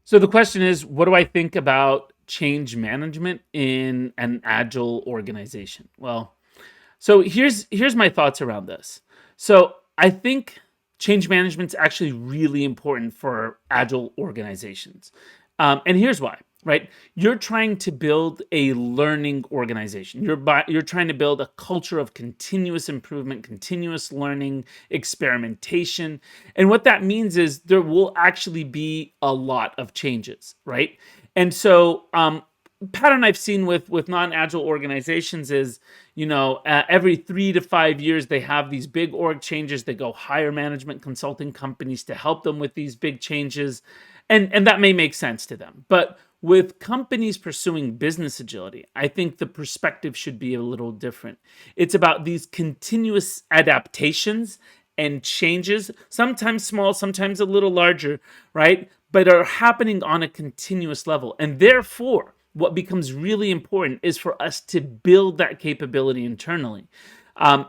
So the question is, what do I think about change management in an agile organization? Well, so here's my thoughts around this. So I think change management is actually really important for agile organizations, and here's why. Right, you're trying to build a learning organization. You're trying to build a culture of continuous improvement, continuous learning, experimentation, and what that means is there will actually be a lot of changes. Right, and so pattern I've seen with non-agile organizations is, every 3 to 5 years they have these big org changes. They go hire management consulting companies to help them with these big changes, and that may make sense to them. But with companies pursuing business agility, I think the perspective should be a little different. It's about these continuous adaptations and changes, sometimes small, sometimes a little larger, right? But are happening on a continuous level. And therefore, what becomes really important is for us to build that capability internally.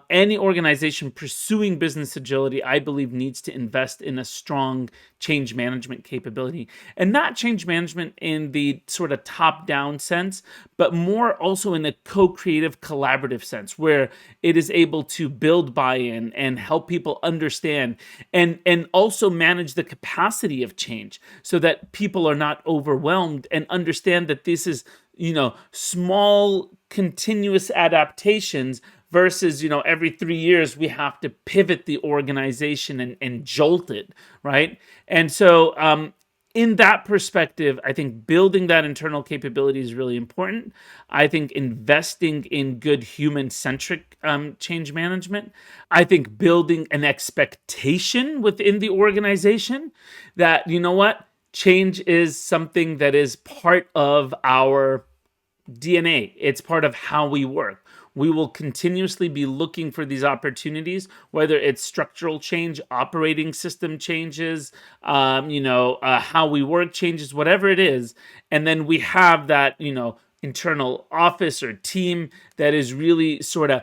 Any organization pursuing business agility, I believe, needs to invest in a strong change management capability, and not change management in the sort of top down sense, but more also in a co creative, collaborative sense where it is able to build buy in and help people understand and also manage the capacity of change so that people are not overwhelmed and understand that this is, small continuous adaptations versus, every 3 years we have to pivot the organization and jolt it, right? And so in that perspective, I think building that internal capability is really important. I think investing in good human centric change management. I think building an expectation within the organization that, change is something that is part of our DNA. It's part of how we work. We will continuously be looking for these opportunities, whether it's structural change, operating system changes, how we work changes, whatever it is. And then we have that, internal office or team that is really sort of,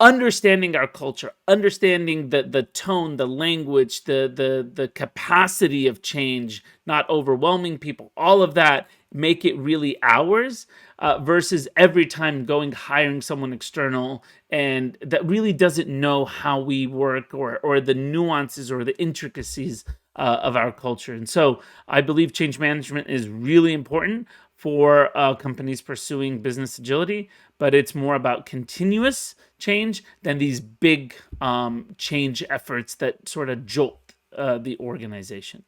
understanding our culture, understanding the tone, the language, the capacity of change, not overwhelming people, all of that, make it really ours, versus every time hiring someone external and that really doesn't know how we work or the nuances or the intricacies of our culture. And so I believe change management is really important for companies pursuing business agility, but it's more about continuous change than these big change efforts that sort of jolt the organization.